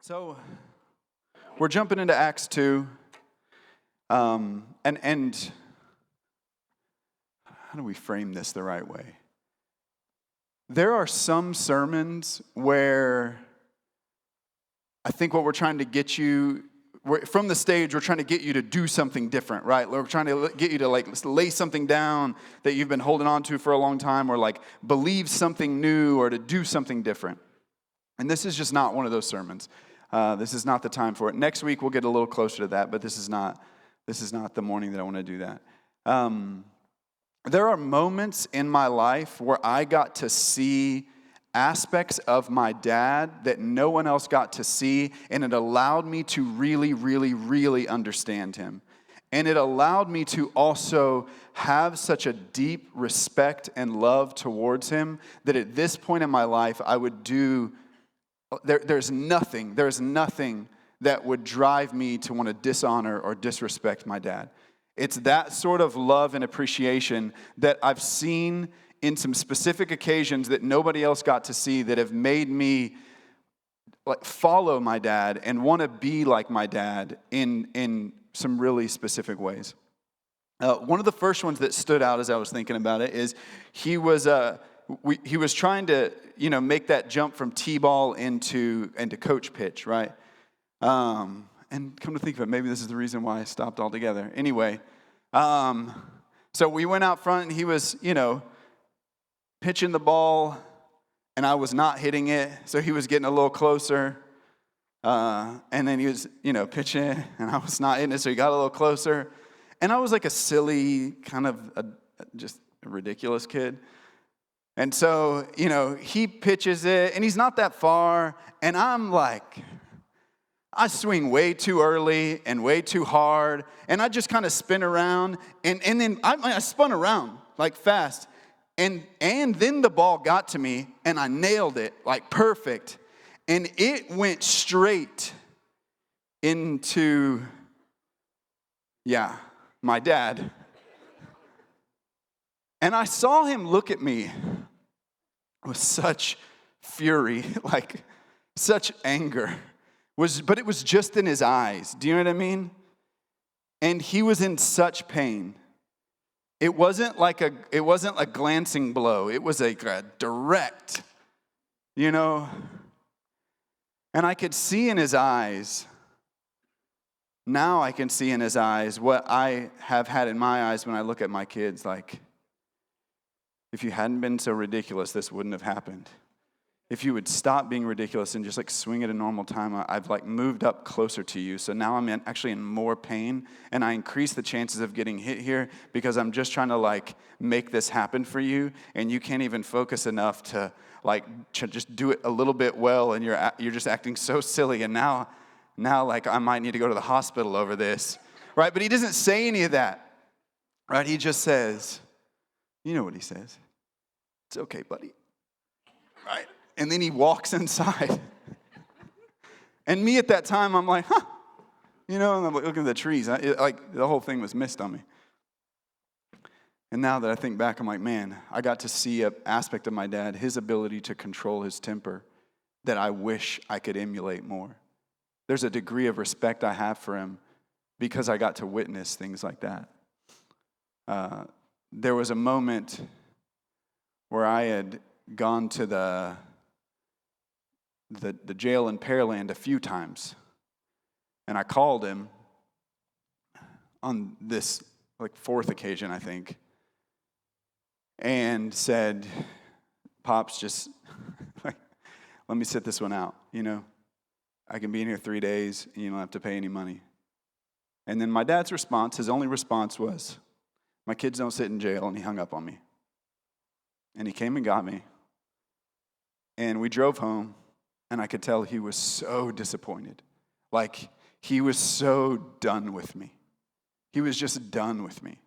So we're jumping into Acts 2, and how do we frame this the right way? There are some sermons where I think what we're trying to get you, from the stage, we're trying to get you to do something different, right? We're trying to get you to lay something down that you've been holding on to for a long time, or believe something new, or to do something different. And this is just not one of those sermons. This is not the time for it. Next week we'll get a little closer to that, but this is not the morning that I want to do that. There are moments in my life where I got to see aspects of my dad that no one else got to see, and it allowed me to really, really, really understand him. And it allowed me to also have such a deep respect and love towards him that at this point in my life I would do. There's nothing that would drive me to want to dishonor or disrespect my dad. It's that sort of love and appreciation that I've seen in some specific occasions that nobody else got to see that have made me follow my dad and want to be like my dad in some really specific ways. One of the first ones that stood out as I was thinking about it is he was trying to make that jump from t-ball into coach pitch, right? And come to think of it, maybe this is the reason why I stopped altogether. Anyway, so we went out front and he was, pitching the ball and I was not hitting it. So he was getting a little closer. And then he was, pitching and I was not hitting it. So he got a little closer. And I was like a silly, kind of just a ridiculous kid. And so, he pitches it and he's not that far. And I'm like, I swing way too early and way too hard, and I just kind of spin around, and then I spun around fast, and then the ball got to me, and I nailed it perfect, and it went straight into, my dad. And I saw him look at me with such fury, such anger. But it was just in his eyes. Do you know what I mean? And he was in such pain. It wasn't a glancing blow. It was a direct, And I could see in his eyes. Now I can see in his eyes what I have had in my eyes when I look at my kids. If you hadn't been so ridiculous, this wouldn't have happened. If you would stop being ridiculous and just swing at a normal time, I've moved up closer to you. So now I'm actually in more pain, and I increase the chances of getting hit here because I'm just trying to make this happen for you, and you can't even focus enough to just do it a little bit well, and you're just acting so silly. And now I might need to go to the hospital over this, right? But he doesn't say any of that, right? He just says, you know what he says? It's okay, buddy, right? And then he walks inside. And me at that time, I'm like, huh. And I'm looking at the trees. The whole thing was missed on me. And now that I think back, I'm like, man, I got to see an aspect of my dad, his ability to control his temper, that I wish I could emulate more. There's a degree of respect I have for him because I got to witness things like that. There was a moment where I had gone to the jail in Pearland a few times. And I called him on this fourth occasion, I think, and said, Pops, just let me sit this one out. I can be in here 3 days and you don't have to pay any money. And then my dad's response, his only response was, my kids don't sit in jail, and he hung up on me. And he came and got me. And we drove home. And I could tell he was so disappointed. He was so done with me. He was just done with me.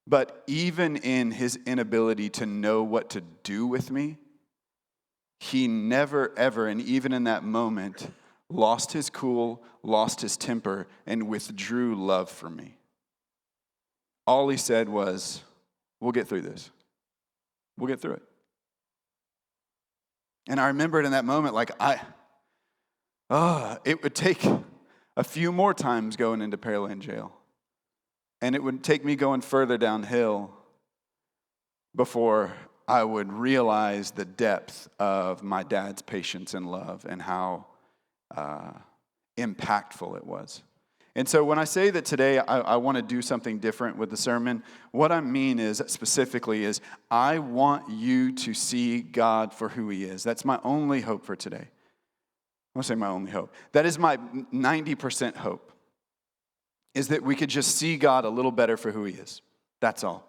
But even in his inability to know what to do with me, he never, ever, and even in that moment, lost his cool, lost his temper, and withdrew love from me. All he said was, we'll get through this. We'll get through it. And I remembered in that moment, It would take a few more times going into Pearland jail. And it would take me going further downhill before I would realize the depth of my dad's patience and love and how impactful it was. And so when I say that today I want to do something different with the sermon, what I mean is specifically is I want you to see God for who he is. That's my only hope for today. I want to say my only hope. That is my 90% hope, is that we could just see God a little better for who he is. That's all.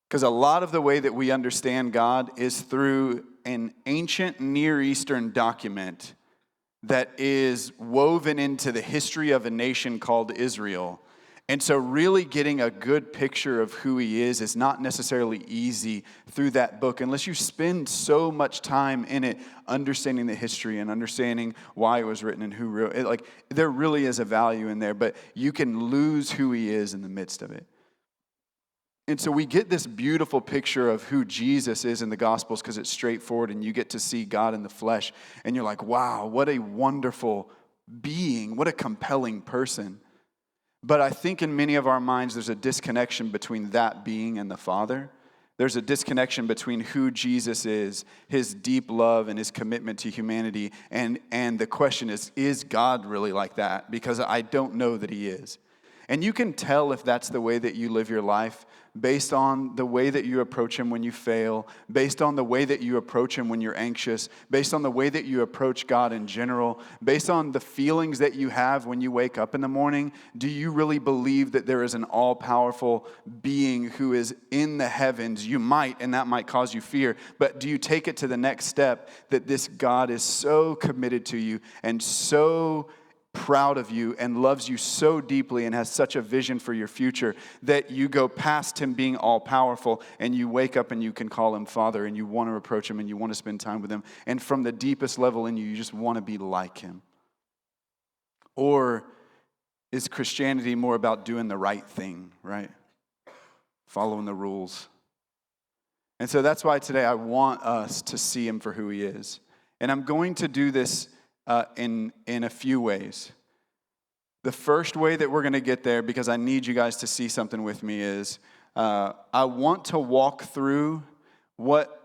Because a lot of the way that we understand God is through an ancient Near Eastern document that is woven into the history of a nation called Israel. And so really getting a good picture of who he is not necessarily easy through that book unless you spend so much time in it understanding the history and understanding why it was written and who wrote it. Like, there really is a value in there, but you can lose who he is in the midst of it. And so we get this beautiful picture of who Jesus is in the Gospels because it's straightforward and you get to see God in the flesh. And you're like, wow, what a wonderful being, what a compelling person. But I think in many of our minds, there's a disconnection between that being and the Father. There's a disconnection between who Jesus is, his deep love and his commitment to humanity. And the question is God really like that? Because I don't know that he is. And you can tell if that's the way that you live your life based on the way that you approach him when you fail, based on the way that you approach him when you're anxious, based on the way that you approach God in general, based on the feelings that you have when you wake up in the morning. Do you really believe that there is an all-powerful being who is in the heavens? You might, and that might cause you fear, but do you take it to the next step that this God is so committed to you and so proud of you and loves you so deeply and has such a vision for your future that you go past him being all-powerful and you wake up and you can call him Father and you want to approach him and you want to spend time with him, and from the deepest level in you, you just want to be like him? Or is Christianity more about doing the right thing, right? Following the rules. And so that's why today I want us to see him for who he is. And I'm going to do this in a few ways. The first way that we're going to get there, because I need you guys to see something with me, is I want to walk through what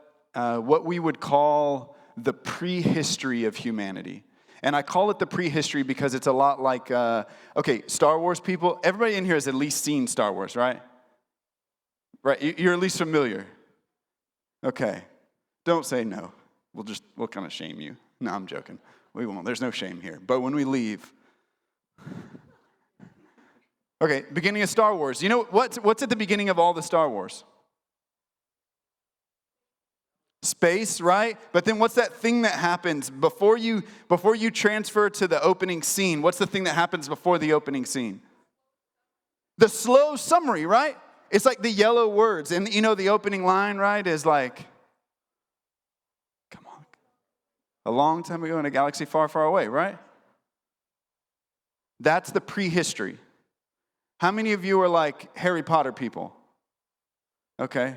we would call the prehistory of humanity. And I call it the prehistory because it's a lot like, Star Wars people. Everybody in here has at least seen Star Wars, right? Right, you're at least familiar. Okay, don't say no. We'll kind of shame you. No, I'm joking. We won't. There's no shame here. But when we leave. Okay, beginning of Star Wars. You know what's at the beginning of all the Star Wars? Space, right? But then what's that thing that happens before you transfer to the opening scene? What's the thing that happens before the opening scene? The slow summary, right? It's like the yellow words. And you know the opening line, right, is like, a long time ago in a galaxy far, far away, right? That's the prehistory. How many of you are like Harry Potter people? Okay.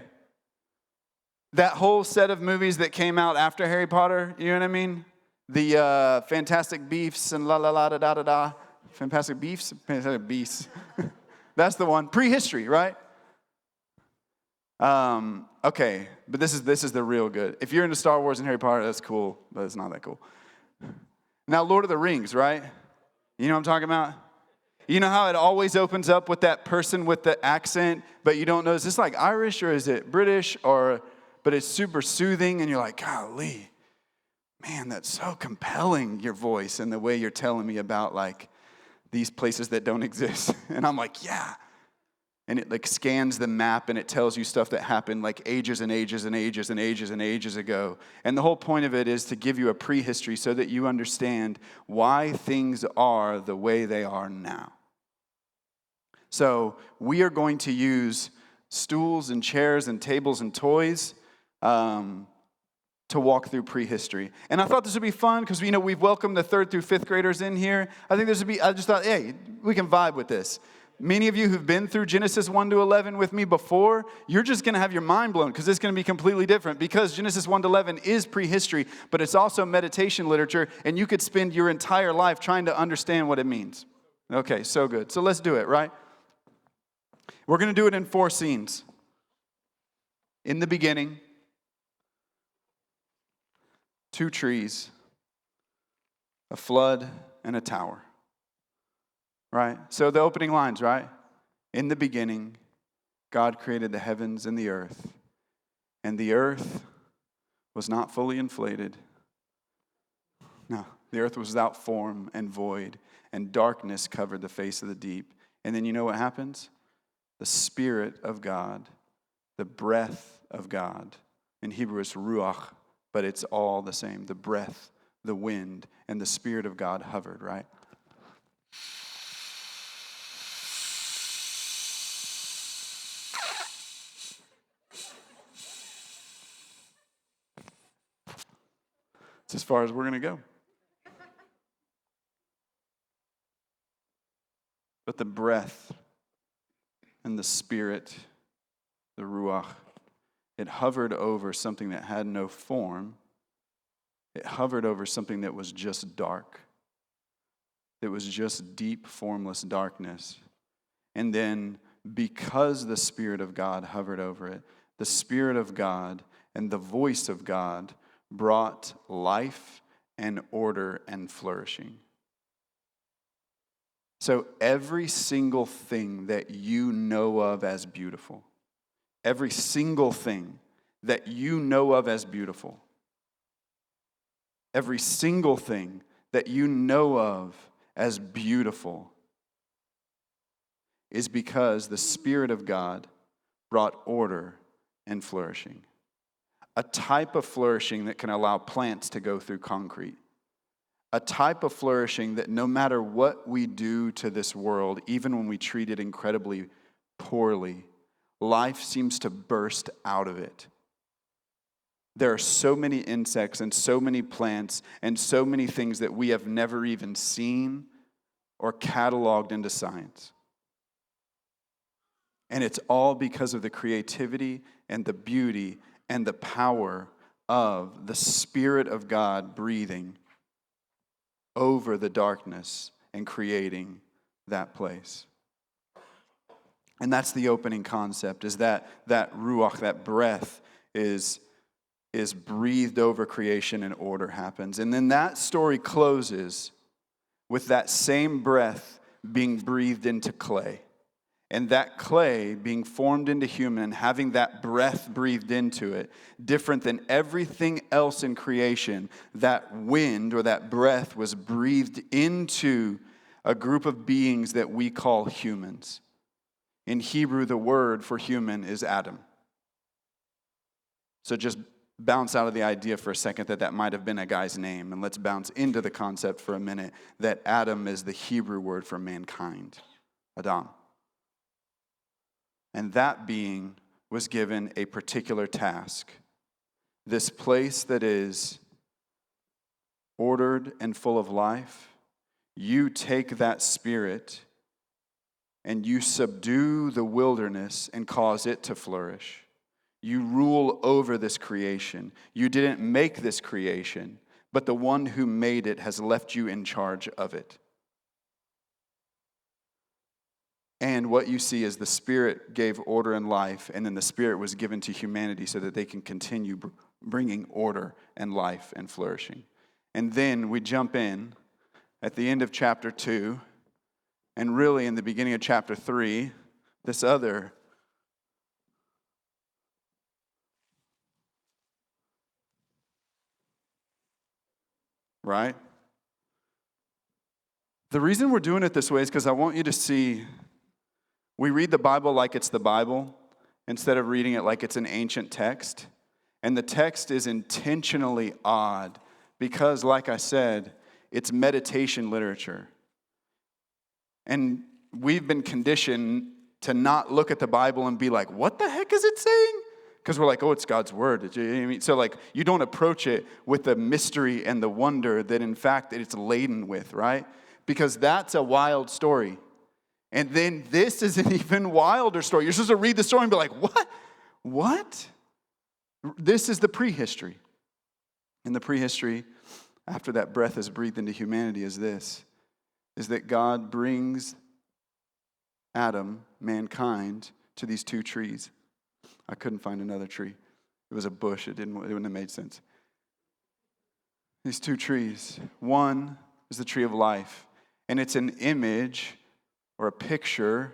That whole set of movies that came out after Harry Potter, you know what I mean? The Fantastic Beasts and la-la-la-da-da-da-da. Fantastic Beasts? Fantastic Beasts. That's the one. Prehistory, right? Okay, but this is the real good. If you're into Star Wars and Harry Potter, that's cool, but it's not that cool. Now, Lord of the Rings, right? You know what I'm talking about? You know how it always opens up with that person with the accent, but you don't know, is this like Irish or is it British? But it's super soothing, and you're like, golly, man, that's so compelling, your voice and the way you're telling me about like these places that don't exist. And I'm like, yeah. And it like scans the map and it tells you stuff that happened like ages and ages and ages and ages and ages ago. And the whole point of it is to give you a prehistory so that you understand why things are the way they are now. So we are going to use stools and chairs and tables and toys to walk through prehistory. And I thought this would be fun because, we've welcomed the 3rd through 5th graders in here. I just thought, hey, we can vibe with this. many of you who've been through Genesis 1 to 11 with me before, you're just going to have your mind blown because it's going to be completely different, because Genesis 1 to 11 is prehistory, but it's also meditation literature, and you could spend your entire life trying to understand what it means. Okay, so good. So let's do it, right? We're going to do it in 4 scenes. In the beginning, 2 trees, a flood, and a tower. Right? So the opening lines, right? In the beginning, God created the heavens and the earth was not fully inflated. No, the earth was without form and void, and darkness covered the face of the deep. And then you know what happens? The Spirit of God, the breath of God. In Hebrew it's ruach, but it's all the same. The breath, the wind, and the Spirit of God hovered, right? It's as far as we're going to go. But the breath and the Spirit, the ruach, it hovered over something that had no form. It hovered over something that was just dark. It was just deep, formless darkness. And then, because the Spirit of God hovered over it, the Spirit of God and the voice of God brought life and order and flourishing. So every single thing that you know of as beautiful, every single thing that you know of as beautiful, every single thing that you know of as beautiful is because the Spirit of God brought order and flourishing. A type of flourishing that can allow plants to go through concrete. A type of flourishing that no matter what we do to this world, even when we treat it incredibly poorly, life seems to burst out of it. There are so many insects and so many plants and so many things that we have never even seen or cataloged into science. And it's all because of the creativity and the beauty and the power of the Spirit of God breathing over the darkness and creating that place. And that's the opening concept, is that ruach, that breath is breathed over creation and order happens. And then that story closes with that same breath being breathed into clay. And that clay being formed into human and having that breath breathed into it, different than everything else in creation, that wind or that breath was breathed into a group of beings that we call humans. In Hebrew, the word for human is Adam. So just bounce out of the idea for a second that might have been a guy's name, and let's bounce into the concept for a minute that Adam is the Hebrew word for mankind, Adam. And that being was given a particular task. This place that is ordered and full of life, you take that spirit and you subdue the wilderness and cause it to flourish. You rule over this creation. You didn't make this creation, but the one who made it has left you in charge of it. And what you see is the Spirit gave order and life, and then the Spirit was given to humanity so that they can continue bringing order and life and flourishing. And then we jump in at the end of chapter 2, and really in the beginning of chapter 3, this other right? The reason we're doing it this way is because I want you to see, we read the Bible like it's the Bible instead of reading it like it's an ancient text. And the text is intentionally odd because, like I said, it's meditation literature. And we've been conditioned to not look at the Bible and be like, what the heck is it saying? Because we're like, oh, it's God's word. You know what I mean? So like, you don't approach it with the mystery and the wonder that in fact it's laden with, right? Because that's a wild story. And then this is an even wilder story. You're supposed to read the story and be like, what? What? This is the prehistory. And the prehistory, after that breath is breathed into humanity, is this, is that God brings Adam, mankind, to these two trees. I couldn't find another tree. It was a bush. It wouldn't have made sense. These two trees. One is the tree of life, and it's an image or a picture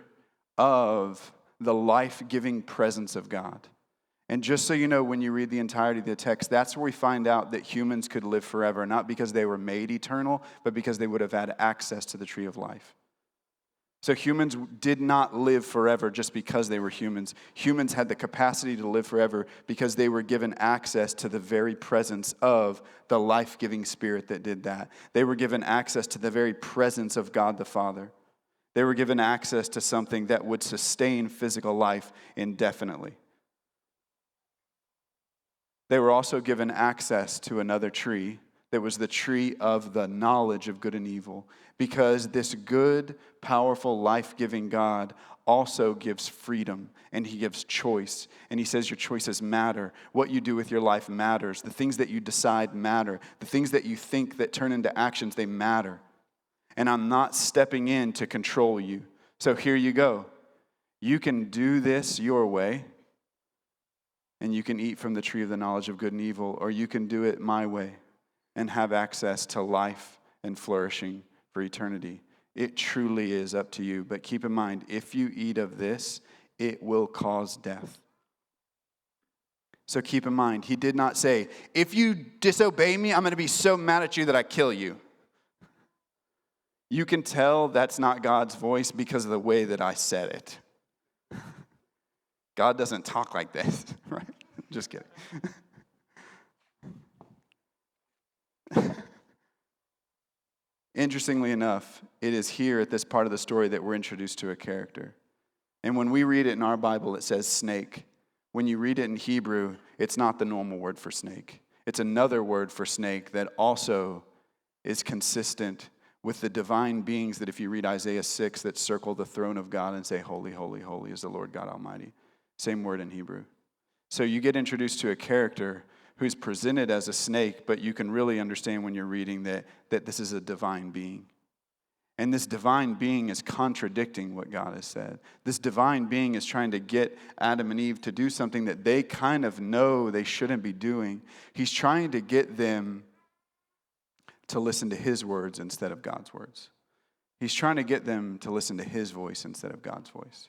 of the life-giving presence of God. And just so you know, when you read the entirety of the text, that's where we find out that humans could live forever, not because they were made eternal, but because they would have had access to the tree of life. So humans did not live forever just because they were humans. Humans had the capacity to live forever because they were given access to the very presence of the life-giving Spirit that did that. They were given access to the very presence of God the Father. They were given access to something that would sustain physical life indefinitely. They were also given access to another tree that was the tree of the knowledge of good and evil, because this good, powerful, life-giving God also gives freedom, and he gives choice, and he says your choices matter. What you do with your life matters. The things that you decide matter. The things that you think that turn into actions, they matter. And I'm not stepping in to control you. So here you go. You can do this your way, and you can eat from the tree of the knowledge of good and evil, or you can do it my way and have access to life and flourishing for eternity. It truly is up to you. But keep in mind, if you eat of this, it will cause death. So keep in mind, he did not say, if you disobey me, I'm going to be so mad at you that I kill you. You can tell that's not God's voice because of the way that I said it. God doesn't talk like this, right? Just kidding. Interestingly enough, it is here at this part of the story that we're introduced to a character. And when we read it in our Bible, it says snake. When you read it in Hebrew, it's not the normal word for snake. It's another word for snake that also is consistent with the divine beings that if you read Isaiah 6 that circle the throne of God and say, holy, holy, holy is the Lord God Almighty. Same word in Hebrew. So you get introduced to a character who's presented as a snake, but you can really understand when you're reading that this is a divine being. And this divine being is contradicting what God has said. This divine being is trying to get Adam and Eve to do something that they kind of know they shouldn't be doing. He's trying to get them to listen to his words instead of God's words. He's trying to get them to listen to his voice instead of God's voice.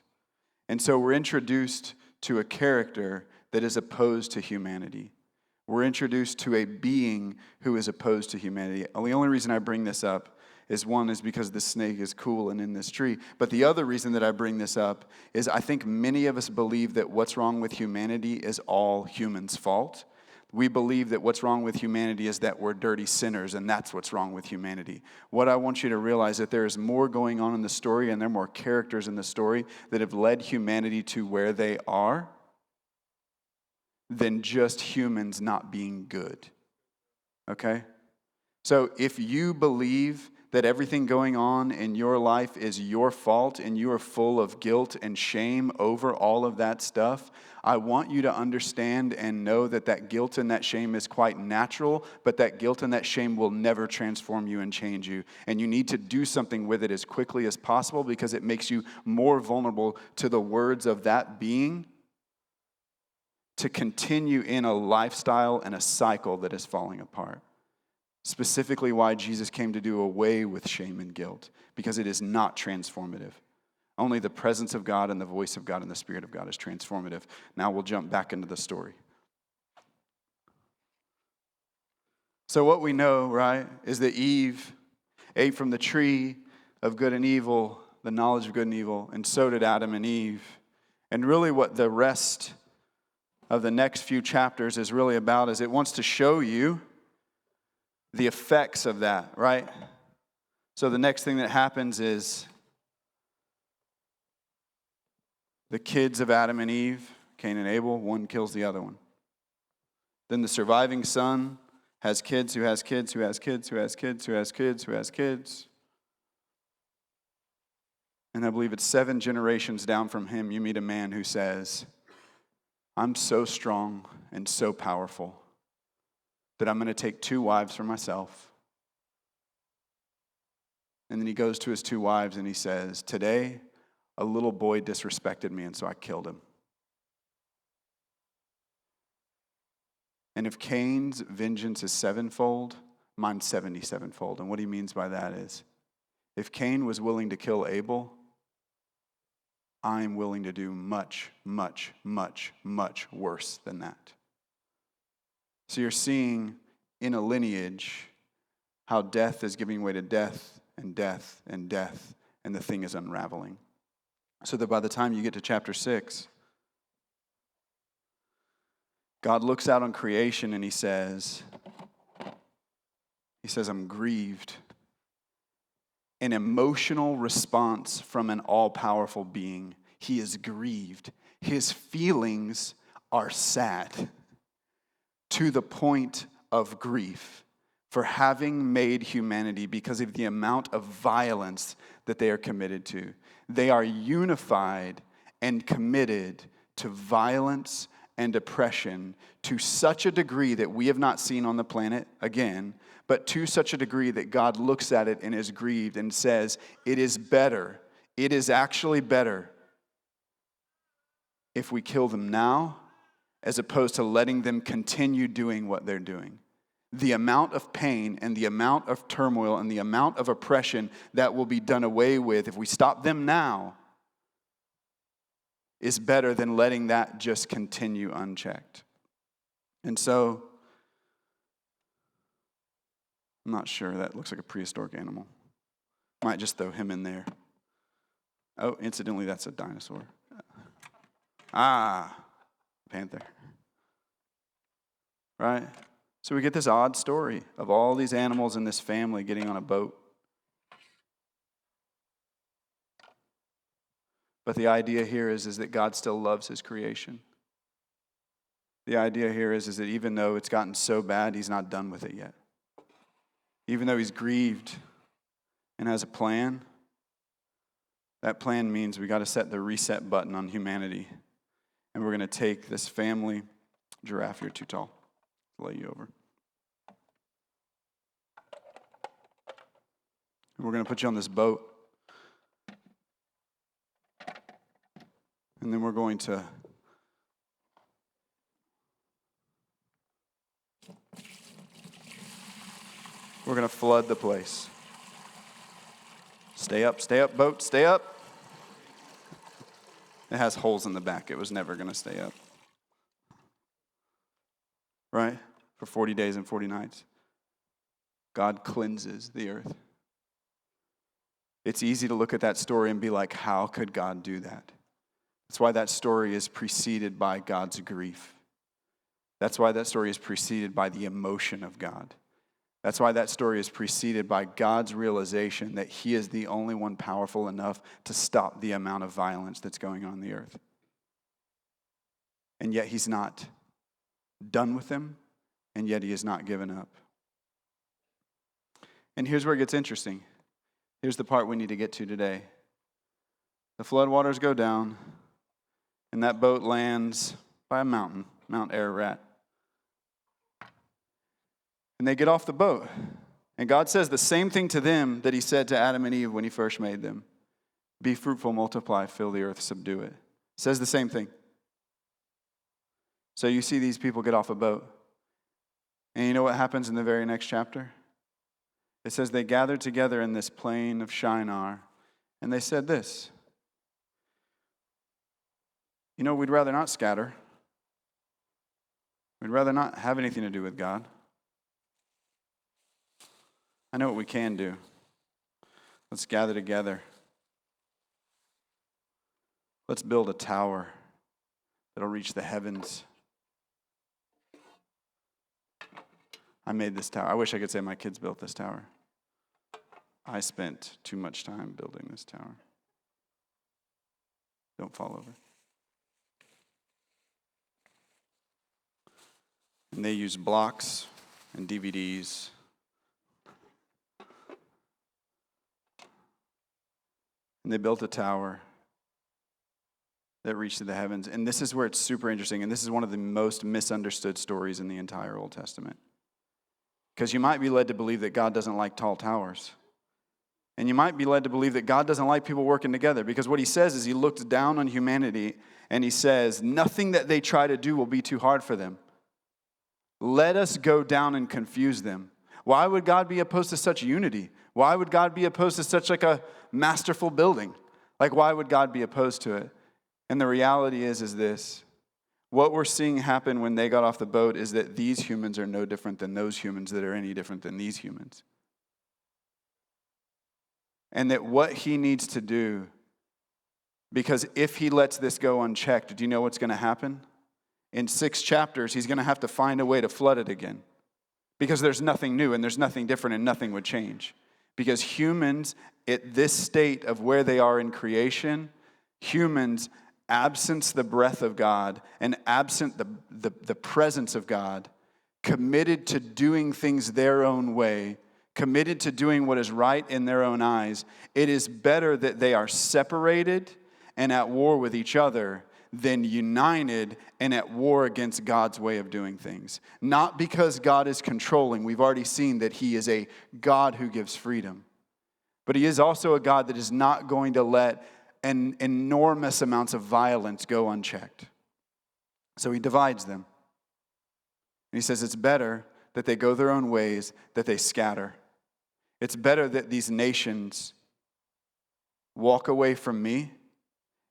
And so we're introduced to a character that is opposed to humanity. We're introduced to a being who is opposed to humanity. The only reason I bring this up is one is because the snake is cool and in this tree. But the other reason that I bring this up is I think many of us believe that what's wrong with humanity is all humans' fault. We believe that what's wrong with humanity is that we're dirty sinners, and that's what's wrong with humanity. What I want you to realize is that there is more going on in the story, and there are more characters in the story that have led humanity to where they are than just humans not being good. Okay? So if you believe that everything going on in your life is your fault and you are full of guilt and shame over all of that stuff, I want you to understand and know that that guilt and that shame is quite natural, but that guilt and that shame will never transform you and change you. And you need to do something with it as quickly as possible because it makes you more vulnerable to the words of that being to continue in a lifestyle and a cycle that is falling apart. Specifically why Jesus came to do away with shame and guilt, because it is not transformative. Only the presence of God and the voice of God and the Spirit of God is transformative. Now we'll jump back into the story. So what we know, right, is that Eve ate from the tree of good and evil, the knowledge of good and evil, and so did Adam and Eve. And really what the rest of the next few chapters is really about is it wants to show you the effects of that, right? So the next thing that happens is the kids of Adam and Eve, Cain and Abel, one kills the other one. Then the surviving son has kids who has kids who has kids who has kids who has kids who has kids. And I believe it's 7 generations down from him, you meet a man who says, I'm so strong and so powerful that I'm going to take 2 wives for myself. And then he goes to his 2 wives and he says, today, a little boy disrespected me, and so I killed him. And if Cain's vengeance is 7-fold, mine's 77-fold. And what he means by that is, if Cain was willing to kill Abel, I'm willing to do much, much, much, much worse than that. So you're seeing in a lineage how death is giving way to death and death and death, and the thing is unraveling. So that by the time you get to chapter 6, God looks out on creation and he says, I'm grieved. An emotional response from an all-powerful being. He is grieved. His feelings are sad to the point of grief for having made humanity because of the amount of violence that they are committed to. They are unified and committed to violence and oppression to such a degree that we have not seen on the planet again, but to such a degree that God looks at it and is grieved and says, it is better, it is actually better if we kill them now as opposed to letting them continue doing what they're doing. The amount of pain and the amount of turmoil and the amount of oppression that will be done away with if we stop them now is better than letting that just continue unchecked. And so, I'm not sure. That looks like a prehistoric animal. Might just throw him in there. Oh, incidentally, that's a dinosaur. Panther. Right? So we get this odd story of all these animals in this family getting on a boat. But the idea here is that God still loves his creation. The idea here is that even though it's gotten so bad, he's not done with it yet. Even though he's grieved and has a plan, that plan means we got to set the reset button on humanity. And we're going to take this family. Giraffe, you're too tall. I'll lay you over. And we're going to put you on this boat. And then we're going to flood the place. Stay up, boat, stay up. It has holes in the back. It was never going to stay up. Right? For 40 days and 40 nights. God cleanses the earth. It's easy to look at that story and be like, how could God do that? That's why that story is preceded by God's grief. That's why that story is preceded by the emotion of God. That's why that story is preceded by God's realization that he is the only one powerful enough to stop the amount of violence that's going on the earth. And yet he's not done with them, and yet he has not given up. And here's where it gets interesting. Here's the part we need to get to today. The floodwaters go down, and that boat lands by a mountain, Mount Ararat. And they get off the boat. And God says the same thing to them that he said to Adam and Eve when he first made them. Be fruitful, multiply, fill the earth, subdue it. Says the same thing. So you see these people get off a boat. And you know what happens in the very next chapter? It says they gathered together in this plain of Shinar. And they said this. You know, we'd rather not scatter. We'd rather not have anything to do with God. I know what we can do. Let's gather together. Let's build a tower that'll reach the heavens. I made this tower. I wish I could say my kids built this tower. I spent too much time building this tower. Don't fall over. And they use blocks and DVDs. And they built a tower that reached to the heavens. And this is where it's super interesting. And this is one of the most misunderstood stories in the entire Old Testament. Because you might be led to believe that God doesn't like tall towers. And you might be led to believe that God doesn't like people working together. Because what he says is he looks down on humanity and he says, nothing that they try to do will be too hard for them. Let us go down and confuse them. Why would God be opposed to such unity? Why would God be opposed to such like a masterful building? Like, why would God be opposed to it? And the reality is this. What we're seeing happen when they got off the boat is that these humans are no different than those humans that are any different than these humans. And that what he needs to do, because if he lets this go unchecked, do you know what's going to happen? In 6 chapters, he's going to have to find a way to flood it again. Because there's nothing new and there's nothing different and nothing would change. Because humans, at this state of where they are in creation, humans, absent the breath of God and absent the presence of God, committed to doing things their own way, committed to doing what is right in their own eyes, it is better that they are separated and at war with each other than united and at war against God's way of doing things. Not because God is controlling. We've already seen that he is a God who gives freedom. But he is also a God that is not going to let enormous amounts of violence go unchecked. So he divides them. And he says it's better that they go their own ways, that they scatter. It's better that these nations walk away from me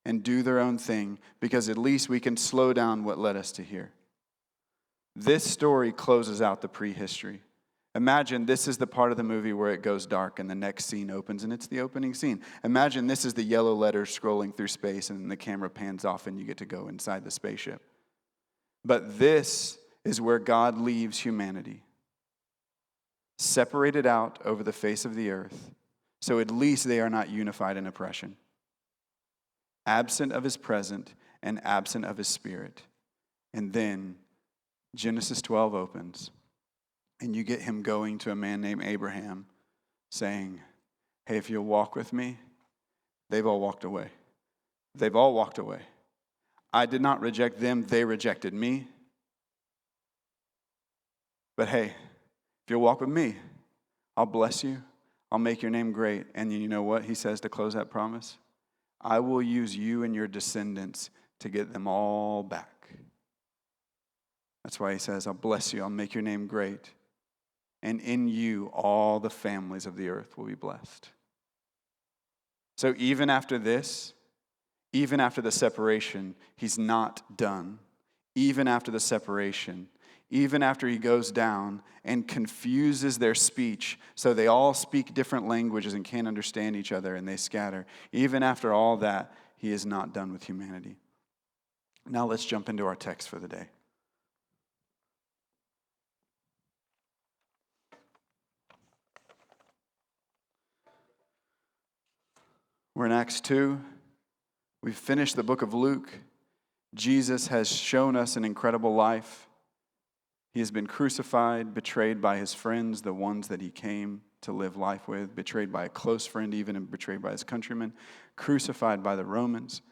and do their own thing, because at least we can slow down what led us to here. This story closes out the prehistory. Imagine this is the part of the movie where it goes dark and the next scene opens, and it's the opening scene. Imagine this is the yellow letters scrolling through space and the camera pans off and you get to go inside the spaceship. But this is where God leaves humanity, separated out over the face of the earth, so at least they are not unified in oppression. Absent of his presence and absent of his spirit. And then Genesis 12 opens, and you get him going to a man named Abraham, saying, hey, if you'll walk with me, they've all walked away. They've all walked away. I did not reject them, they rejected me. But hey, if you'll walk with me, I'll bless you, I'll make your name great. And you know what he says to close that promise? I will use you and your descendants to get them all back. That's why he says, I'll bless you, I'll make your name great. And in you, all the families of the earth will be blessed. So even after this, even after the separation, he's not done. Even after the separation, even after he goes down and confuses their speech so they all speak different languages and can't understand each other and they scatter. Even after all that, he is not done with humanity. Now let's jump into our text for the day. We're in Acts 2. We've finished the book of Luke. Jesus has shown us an incredible life. He has been crucified, betrayed by his friends, the ones that he came to live life with, betrayed by a close friend even, and betrayed by his countrymen, crucified by the Romans.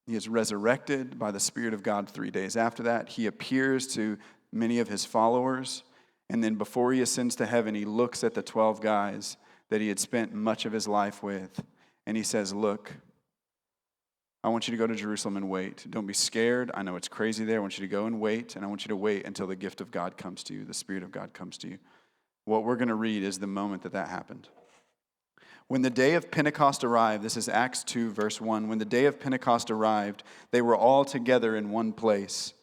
He is resurrected by the Spirit of God 3 days after that. He appears to many of his followers, and then before he ascends to heaven, he looks at the 12 guys that he had spent much of his life with, and he says, look, I want you to go to Jerusalem and wait. Don't be scared. I know it's crazy there. I want you to go and wait, and I want you to wait until the gift of God comes to you, the Spirit of God comes to you. What we're going to read is the moment that happened. When the day of Pentecost arrived, this is Acts 2, verse 1. When the day of Pentecost arrived, they were all together in one place.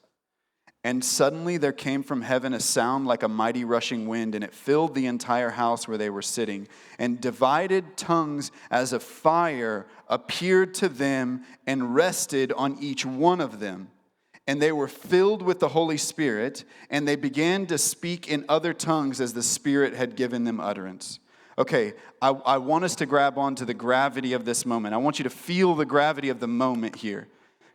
And suddenly there came from heaven a sound like a mighty rushing wind, and it filled the entire house where they were sitting. And divided tongues as of fire appeared to them and rested on each one of them. And they were filled with the Holy Spirit, and they began to speak in other tongues as the Spirit had given them utterance. Okay, I want us to grab onto the gravity of this moment. I want you to feel the gravity of the moment here.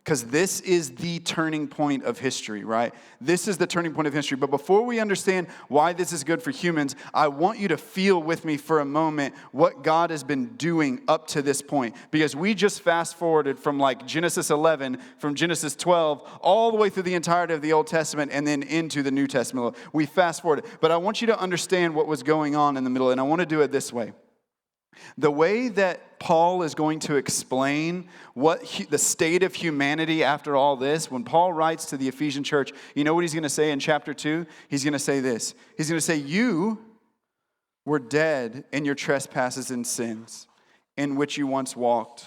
because this is the turning point of history, right? This is the turning point of history. But before we understand why this is good for humans, I want you to feel with me for a moment what God has been doing up to this point. Because we just fast forwarded from like Genesis 11, from Genesis 12, all the way through the entirety of the Old Testament and then into the New Testament. We fast forwarded. But I want you to understand what was going on in the middle, and I want to do it this way. The way that Paul is going to explain the state of humanity after all this, when Paul writes to the Ephesian church, you know what he's going to say in chapter 2? He's going to say this. He's going to say, you were dead in your trespasses and sins, in which you once walked,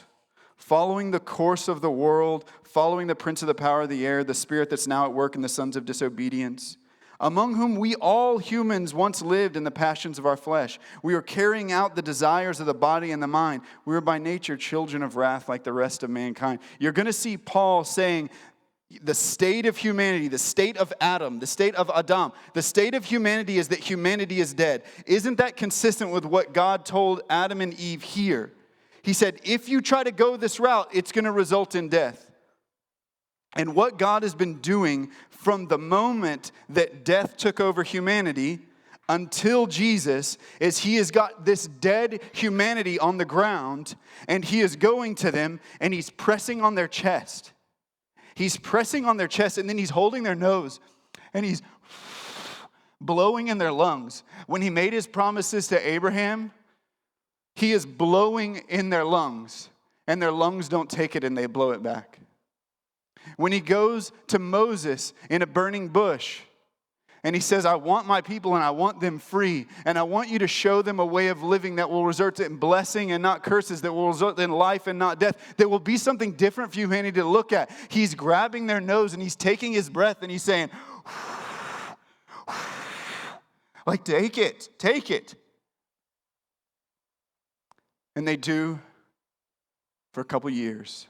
following the course of the world, following the prince of the power of the air, the spirit that's now at work in the sons of disobedience, among whom we all humans once lived in the passions of our flesh. We were carrying out the desires of the body and the mind. We were by nature children of wrath like the rest of mankind. You're going to see Paul saying the state of humanity, the state of Adam, the state of Adam, the state of humanity is that humanity is dead. Isn't that consistent with what God told Adam and Eve here? He said, if you try to go this route, it's going to result in death. And what God has been doing from the moment that death took over humanity until Jesus is he has got this dead humanity on the ground, and he is going to them and he's pressing on their chest. He's pressing on their chest, and then he's holding their nose and he's blowing in their lungs. When he made his promises to Abraham, he is blowing in their lungs, and their lungs don't take it and they blow it back. When he goes to Moses in a burning bush and he says, I want my people and I want them free, and I want you to show them a way of living that will result in blessing and not curses, that will result in life and not death. There will be something different for humanity to look at. He's grabbing their nose and he's taking his breath and he's saying, like, take it. And they do for a couple years,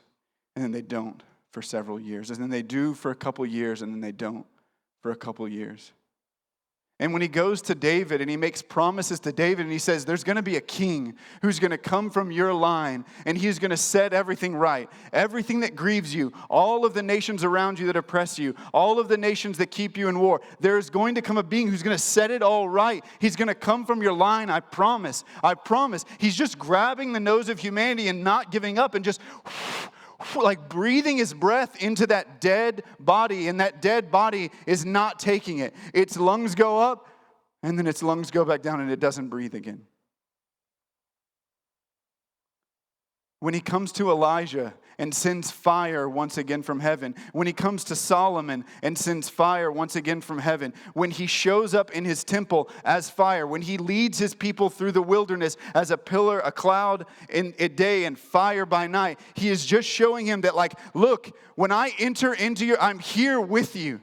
and then they don't for several years. And then they do for a couple years, and then they don't for a couple years. And when he goes to David and he makes promises to David and he says, there's going to be a king who's going to come from your line and he's going to set everything right. Everything that grieves you, all of the nations around you that oppress you, all of the nations that keep you in war, there's going to come a being who's going to set it all right. He's going to come from your line, I promise. I promise. He's just grabbing the nose of humanity and not giving up and just like breathing his breath into that dead body, and that dead body is not taking it. Its lungs go up, and then its lungs go back down, and it doesn't breathe again. When he comes to Elijah and sends fire once again from heaven, when he comes to Solomon and sends fire once again from heaven, when he shows up in his temple as fire, when he leads his people through the wilderness as a pillar, a cloud in a day and fire by night, he is just showing him that, like, look, when I enter into I'm here with you.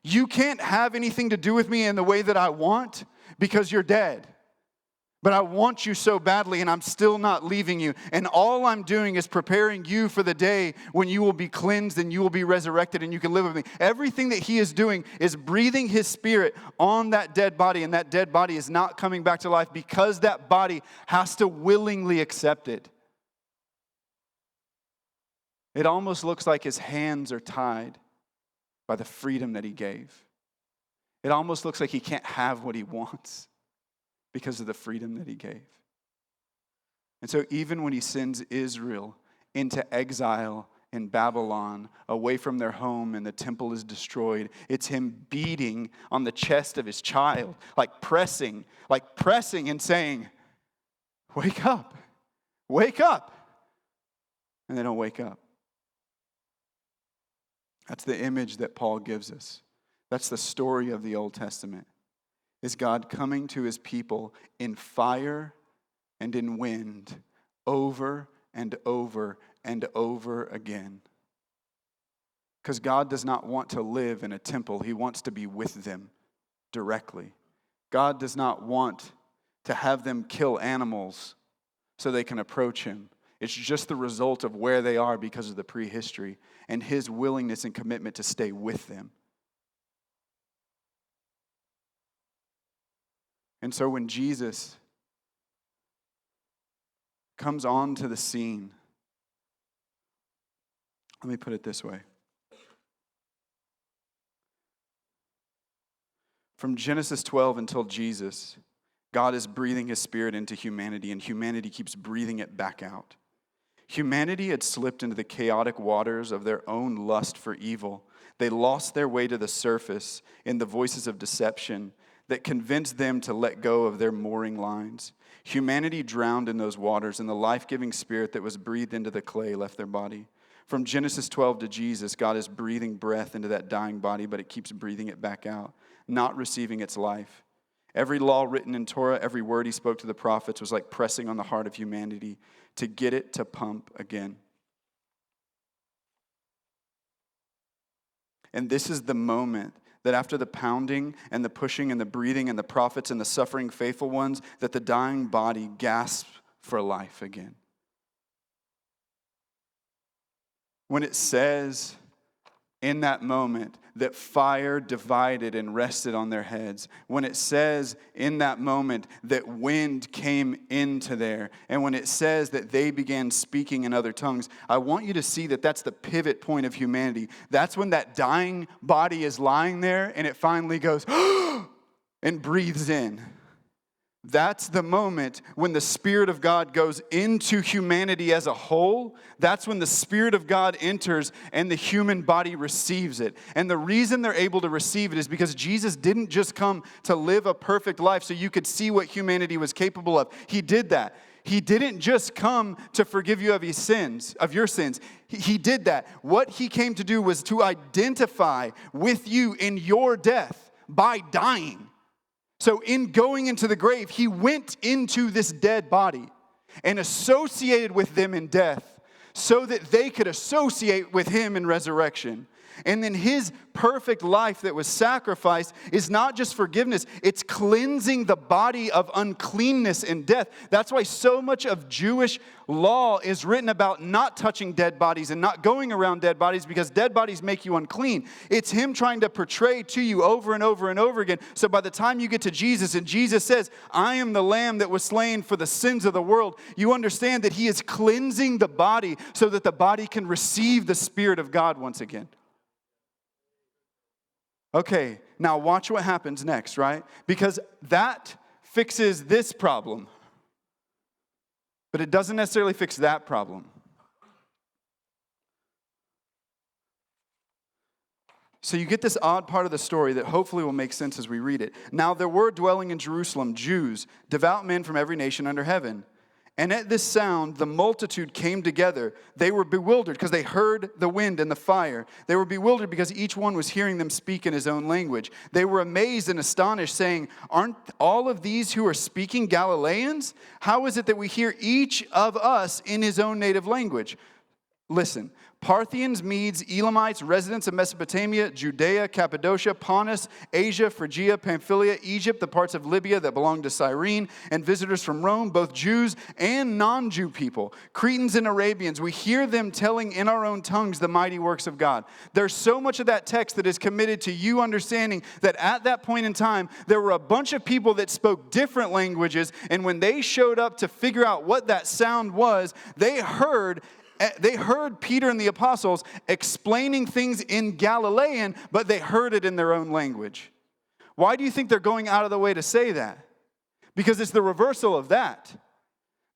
You can't have anything to do with me in the way that I want because you're dead. But I want you so badly, and I'm still not leaving you. And all I'm doing is preparing you for the day when you will be cleansed and you will be resurrected and you can live with me. Everything that he is doing is breathing his spirit on that dead body, and that dead body is not coming back to life because that body has to willingly accept it. It almost looks like his hands are tied by the freedom that he gave. It almost looks like he can't have what he wants because of the freedom that he gave. And so even when he sends Israel into exile in Babylon, away from their home, and the temple is destroyed, it's him beating on the chest of his child, like pressing and saying, wake up, and they don't wake up. That's the image that Paul gives us. That's the story of the Old Testament. Is God coming to his people in fire and in wind over and over and over again. Because God does not want to live in a temple. He wants to be with them directly. God does not want to have them kill animals so they can approach him. It's just the result of where they are because of the prehistory and his willingness and commitment to stay with them. And so when Jesus comes onto the scene, Let me put it this way. From Genesis 12 until Jesus, God is breathing his spirit into humanity, and humanity keeps breathing it back out. Humanity had slipped into the chaotic waters of their own lust for evil. They lost their way to the surface in the voices of deception that convinced them to let go of their mooring lines. Humanity drowned in those waters, and the life-giving spirit that was breathed into the clay left their body. From Genesis 12 to Jesus, God is breathing breath into that dying body, but it keeps breathing it back out, not receiving its life. Every law written in Torah, every word he spoke to the prophets was like pressing on the heart of humanity to get it to pump again. And this is the moment that after the pounding and the pushing and the breathing and the prophets and the suffering faithful ones, that the dying body gasps for life again. When it says in that moment that fire divided and rested on their heads, when it says in that moment that wind came into there, and when it says that they began speaking in other tongues, I want you to see that that's the pivot point of humanity. That's when that dying body is lying there and it finally goes and breathes in. That's the moment when the Spirit of God goes into humanity as a whole. That's when the Spirit of God enters and the human body receives it. And the reason they're able to receive it is because Jesus didn't just come to live a perfect life so you could see what humanity was capable of. He did that. He didn't just come to forgive you of your sins. He did that. What he came to do was to identify with you in your death by dying. So in going into the grave, he went into this dead body and associated with them in death so that they could associate with him in resurrection. And then his perfect life that was sacrificed is not just forgiveness, it's cleansing the body of uncleanness and death. That's why so much of Jewish law is written about not touching dead bodies and not going around dead bodies, because dead bodies make you unclean. It's him trying to portray to you over and over and over again. So by the time you get to Jesus and Jesus says, I am the lamb that was slain for the sins of the world, you understand that he is cleansing the body so that the body can receive the Spirit of God once again. Okay, now watch what happens next, right? Because that fixes this problem, but it doesn't necessarily fix that problem. So you get this odd part of the story that hopefully will make sense as we read it. Now there were dwelling in Jerusalem Jews, devout men from every nation under heaven. And at this sound, the multitude came together. They were bewildered because they heard the wind and the fire. They were bewildered because each one was hearing them speak in his own language. They were amazed and astonished, saying, aren't all of these who are speaking Galileans? How is it that we hear each of us in his own native language? Listen, Parthians, Medes, Elamites, residents of Mesopotamia, Judea, Cappadocia, Pontus, Asia, Phrygia, Pamphylia, Egypt, the parts of Libya that belonged to Cyrene, and visitors from Rome, both Jews and non-Jew people, Cretans and Arabians, we hear them telling in our own tongues the mighty works of God. There's so much of that text that is committed to you understanding that at that point in time, there were a bunch of people that spoke different languages, and when they showed up to figure out what that sound was, they heard Peter and the apostles explaining things in Galilean, but they heard it in their own language. Why do you think they're going out of the way to say that? Because it's the reversal of that.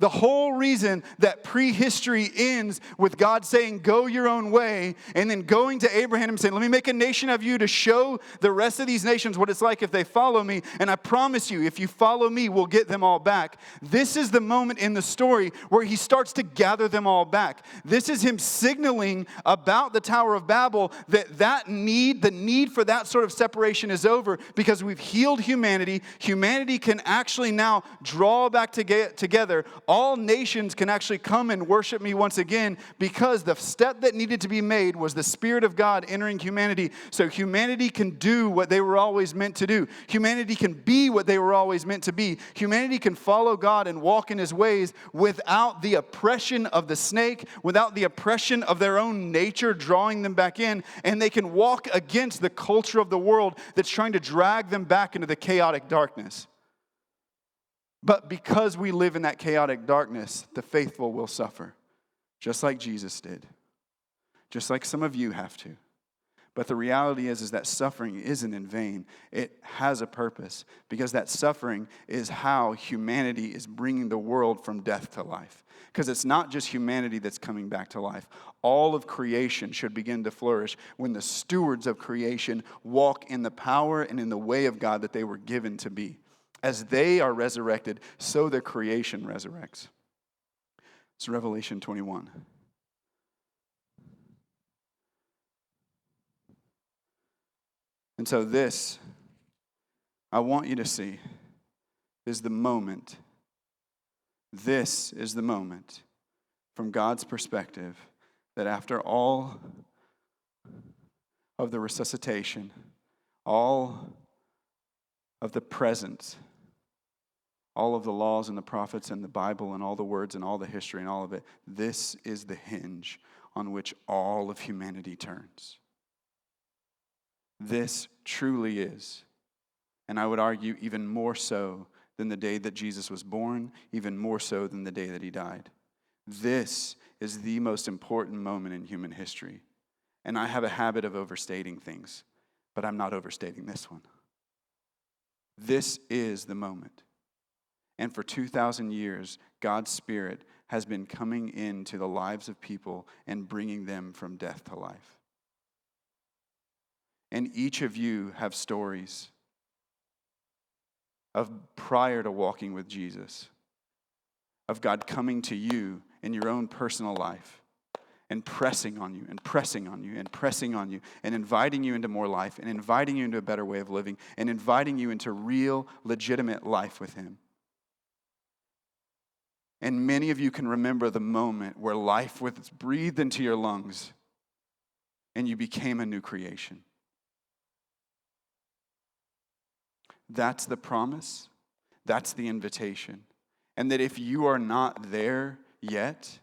The whole reason that prehistory ends with God saying, go your own way, and then going to Abraham and saying, let me make a nation of you to show the rest of these nations what it's like if they follow me. And I promise you, if you follow me, we'll get them all back. This is the moment in the story where he starts to gather them all back. This is him signaling about the Tower of Babel that the need for that sort of separation is over because we've healed humanity. Humanity can actually now draw back together. All nations can actually come and worship me once again because the step that needed to be made was the Spirit of God entering humanity so humanity can do what they were always meant to do. Humanity can be what they were always meant to be. Humanity can follow God and walk in his ways without the oppression of the snake, without the oppression of their own nature drawing them back in, and they can walk against the culture of the world that's trying to drag them back into the chaotic darkness. But because we live in that chaotic darkness, the faithful will suffer, just like Jesus did. just like some of you have to. But the reality is that suffering isn't in vain. It has a purpose, because that suffering is how humanity is bringing the world from death to life. Because it's not just humanity that's coming back to life. All of creation should begin to flourish when the stewards of creation walk in the power and in the way of God that they were given to be. As they are resurrected, so the creation resurrects. It's Revelation 21. And so this, I want you to see, is the moment. This is the moment, from God's perspective, that after all of the resuscitation, all of the presence, all of the laws and the prophets and the Bible and all the words and all the history and all of it, this is the hinge on which all of humanity turns. This truly is, and I would argue even more so than the day that Jesus was born, even more so than the day that he died. This is the most important moment in human history. And I have a habit of overstating things, but I'm not overstating this one. This is the moment. And for 2,000 years, God's Spirit has been coming into the lives of people and bringing them from death to life. And each of you have stories of prior to walking with Jesus, of God coming to you in your own personal life and pressing on you and pressing on you and pressing on you and inviting you into more life and inviting you into a better way of living and inviting you into real, legitimate life with him. And many of you can remember the moment where life was breathed into your lungs and you became a new creation. That's the promise. That's the invitation. And that if you are not there yet,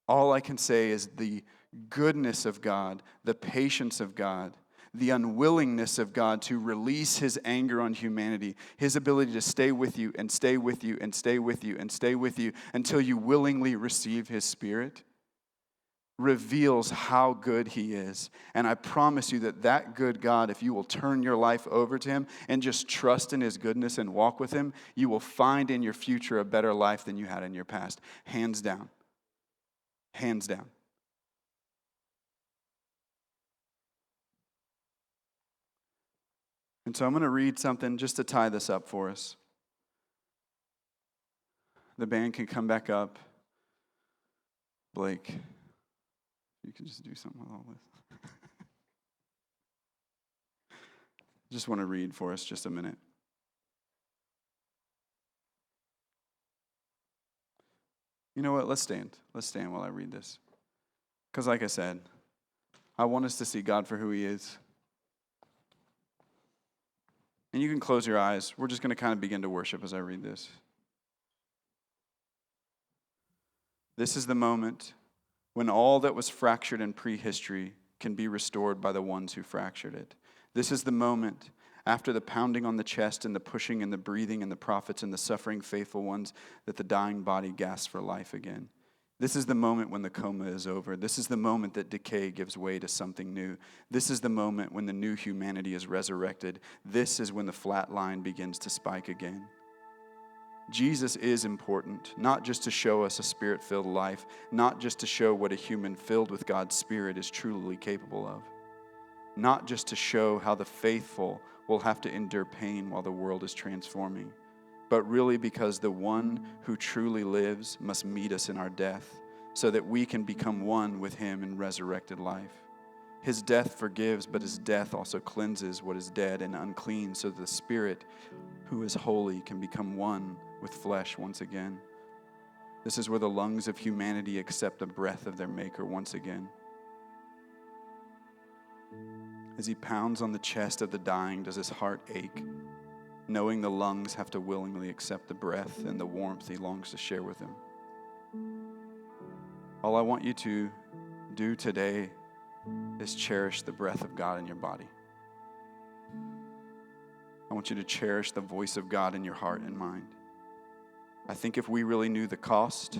all I can say is the goodness of God, the patience of God, the unwillingness of God to release his anger on humanity, his ability to stay with you and stay with you and stay with you and stay with you until you willingly receive his Spirit, reveals how good he is. And I promise you that good God, if you will turn your life over to him and just trust in his goodness and walk with him, you will find in your future a better life than you had in your past. Hands down. Hands down. And so I'm going to read something just to tie this up for us. The band can come back up. Blake, you can just do something with all this. Just want to read for us just a minute. You know what? Let's stand. Let's stand while I read this. Because like I said, I want us to see God for who he is. And you can close your eyes. We're just going to kind of begin to worship as I read this. This is the moment when all that was fractured in prehistory can be restored by the ones who fractured it. This is the moment after the pounding on the chest and the pushing and the breathing and the prophets and the suffering faithful ones that the dying body gasps for life again. This is the moment when the coma is over. This is the moment that decay gives way to something new. This is the moment when the new humanity is resurrected. This is when the flat line begins to spike again. Jesus is important, not just to show us a Spirit-filled life, not just to show what a human filled with God's Spirit is truly capable of, not just to show how the faithful will have to endure pain while the world is transforming, but really because the one who truly lives must meet us in our death so that we can become one with him in resurrected life. His death forgives, but his death also cleanses what is dead and unclean so that the Spirit who is holy can become one with flesh once again. This is where the lungs of humanity accept the breath of their Maker once again. As he pounds on the chest of the dying, does his heart ache, knowing the lungs have to willingly accept the breath and the warmth he longs to share with them? All I want you to do today is cherish the breath of God in your body. I want you to cherish the voice of God in your heart and mind. I think if we really knew the cost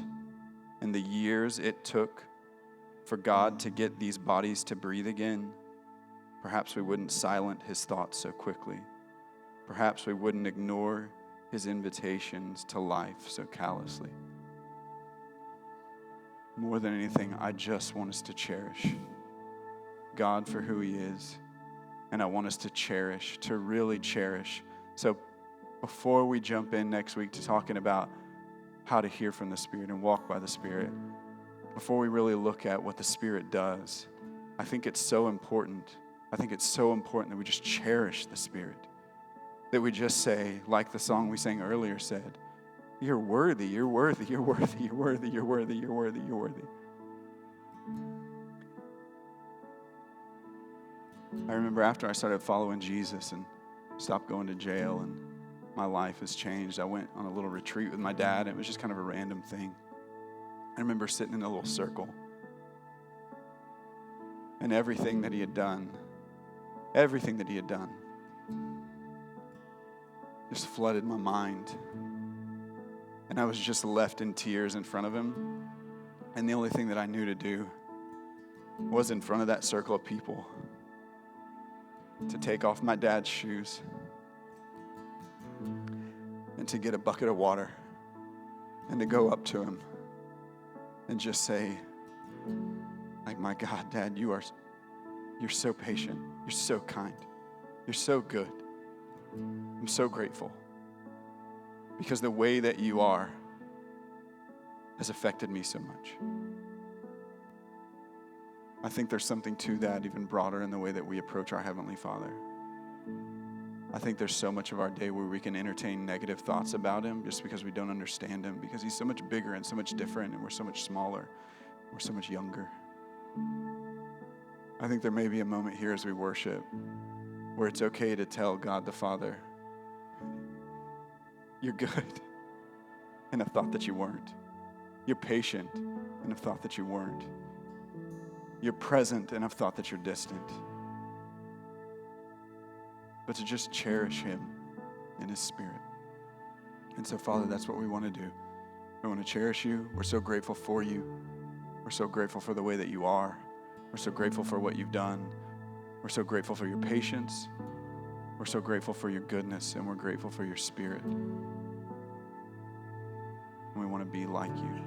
and the years it took for God to get these bodies to breathe again, perhaps we wouldn't silence his thoughts so quickly. Perhaps we wouldn't ignore his invitations to life so callously. More than anything, I just want us to cherish God for who he is. And I want us to cherish, to really cherish. So before we jump in next week to talking about how to hear from the Spirit and walk by the Spirit, before we really look at what the Spirit does, I think it's so important. I think it's so important that we just cherish the Spirit. That we just say, like the song we sang earlier said, you're worthy, you're worthy, you're worthy, you're worthy, you're worthy, you're worthy, you're worthy. I remember after I started following Jesus and stopped going to jail and my life has changed, I went on a little retreat with my dad. It was just kind of a random thing. I remember sitting in a little circle and everything that he had done just flooded my mind. And I was just left in tears in front of him. And the only thing that I knew to do was in front of that circle of people to take off my dad's shoes and to get a bucket of water and to go up to him and just say, like, my God, Dad, you're so patient. You're so kind. You're so good. I'm so grateful because the way that you are has affected me so much. I think there's something to that even broader in the way that we approach our Heavenly Father. I think there's so much of our day where we can entertain negative thoughts about him just because we don't understand him, because he's so much bigger and so much different and we're so much smaller. We're so much younger. I think there may be a moment here as we worship where it's okay to tell God the Father, you're good, and I thought that you weren't. You're patient, and I thought that you weren't. You're present, and I've thought that you're distant. But to just cherish him in his Spirit. And so, Father, that's what we want to do. We want to cherish you. We're so grateful for you. We're so grateful for the way that you are. We're so grateful for what you've done. We're so grateful for your patience. We're so grateful for your goodness, and we're grateful for your Spirit. And we want to be like you.